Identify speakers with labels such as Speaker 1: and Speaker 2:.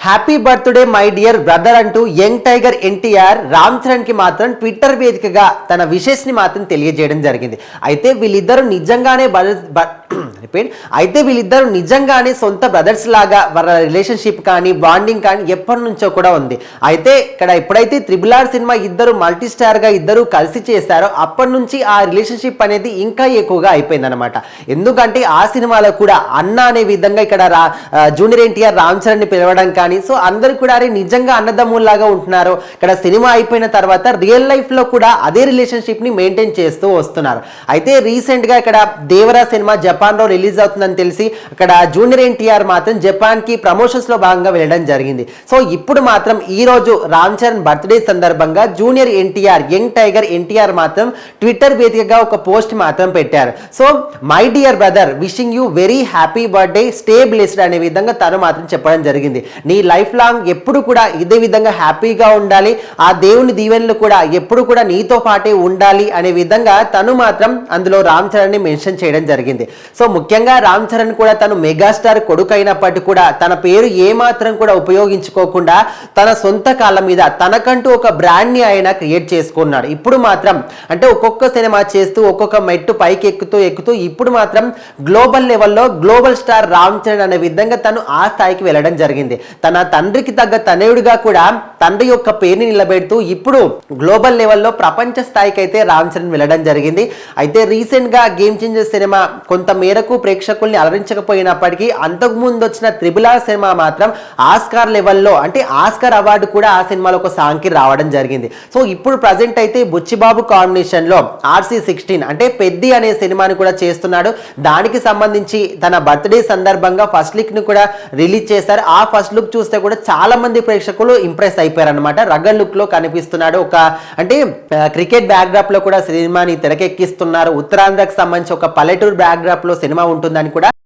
Speaker 1: Happy birthday my dear brother అంటూ young tiger NTR Ram Charan కి మాత్రం ట్విట్టర్ వేదికగా తన విషెస్ ని మాత్రం తెలియజేయడం జరిగింది. అయితే వీళ్ళిద్దరూ నిజంగానే సొంత బ్రదర్స్ లాగా వాళ్ళ రిలేషన్షిప్ కానీ బాండింగ్ కానీ ఎప్పటి నుంచో కూడా ఉంది. అయితే ఇక్కడ ఎప్పుడైతే RRR సినిమా ఇద్దరు మల్టీ స్టార్ గా ఇద్దరు కలిసి చేశారో అప్పటి నుంచి ఆ రిలేషన్షిప్ అనేది ఇంకా ఎక్కువగా అయిపోయిందనమాట. ఎందుకంటే ఆ సినిమాలో కూడా అన్న అనే విధంగా ఇక్కడ జూనియర్ ఎన్టీఆర్ రామ్ చరణ్ ని పిలవడం కానీ, సో అందరు కూడా నిజంగా అన్నదమ్ముల్లాగా ఉంటున్నారు. ఇక్కడ సినిమా అయిపోయిన తర్వాత రియల్ లైఫ్ లో కూడా అదే రిలేషన్షిప్ ని మెయింటైన్ చేస్తూ వస్తున్నారు. అయితే రీసెంట్ గా ఇక్కడ దేవరా సినిమా జపాన్ లో రిలీజ్ అవుతుందని తెలిసి అక్కడ జూనియర్ ఎన్టీఆర్ మాత్రం జపాన్ కి ప్రమోషన్స్ లో భాగంగా వెళ్ళడం జరిగింది. సో ఇప్పుడు మాత్రం ఈ రోజు రామ్ చరణ్ బర్త్డే సందర్భంగా junior NTR young tiger NTR మాత్రం ట్విట్టర్ వేదికగా ఒక పోస్ట్ మాత్రం పెట్టారు. So my dear brother, wishing you very happy birthday, stay blessed అనే విధంగా తను మాత్రం చెప్పడం జరిగింది. నీ లైఫ్ లాంగ్ ఎప్పుడు కూడా ఇదే విధంగా హ్యాపీగా ఉండాలి, ఆ దేవుని దీవెనలు కూడా ఎప్పుడు కూడా నీతో పాటే ఉండాలి అనే విధంగా తను మాత్రం అందులో రామ్ చరణ్ ని మెన్షన్ చేయడం జరిగింది. సో ముఖ్యంగా రామ్ చరణ్ కూడా తను మెగాస్టార్ కొడుకు అయినప్పటికీ కూడా తన పేరు ఏమాత్రం కూడా ఉపయోగించుకోకుండా తన సొంత కాళ్ళ మీద తనకంటూ ఒక బ్రాండ్ ని ఆయన క్రియేట్ చేసుకున్నాడు. ఇప్పుడు మాత్రం అంటే ఒక్కొక్క సినిమా చేస్తూ ఒక్కొక్క మెట్టు పైకి ఎక్కుతూ ఇప్పుడు మాత్రం గ్లోబల్ లెవెల్లో గ్లోబల్ స్టార్ రామ్ చరణ్ అనే విధంగా తను ఆ స్థాయికి వెళ్ళడం జరిగింది. తన తండ్రికి తగ్గ తనయుడిగా కూడా తండ్రి యొక్క పేరుని నిలబెడుతూ ఇప్పుడు గ్లోబల్ లెవెల్లో ప్రపంచ స్థాయికి అయితే రామ్ చరణ్ వెళ్ళడం జరిగింది. అయితే రీసెంట్ గా గేమ్ చేంజర్ సినిమా కొంత మేరకు ప్రేక్షకుల్ని అలరించకపోయినప్పటికీ అంతకుముందు వచ్చిన RRR సినిమా మాత్రం ఆస్కార్ లెవెల్లో అంటే ఆస్కార్ అవార్డు కూడా ఆ సినిమాలో ఒక సాంగ్ కి రావడం జరిగింది. సో ఇప్పుడు ప్రజెంట్ అయితే బుచ్చిబాబు కాంబినేషన్ లో RC16 అంటే పెద్ది అనే సినిమాని కూడా చేస్తున్నాడు. దానికి సంబంధించి తన బర్త్డే సందర్భంగా ఫస్ట్ లుక్ ని కూడా రిలీజ్ చేశారు. ఆ ఫస్ట్ లుక్ చూస్తే కూడా చాలా మంది ప్రేక్షకులు ఇంప్రెస్ అయిపోయారు అనమాట. రగ్గడ్ లుక్ లో కనిపిస్తున్నాడు. ఒక అంటే క్రికెట్ బ్యాక్ డ్రాప్ లో కూడా సినిమాని తెరకెక్కిస్తున్నారు. ఉత్తరాంధ్రకు సంబంధించి ఒక పల్లెటూరు బ్యాక్ డ్రాప్ లో సినిమా ఉంటుందని కూడా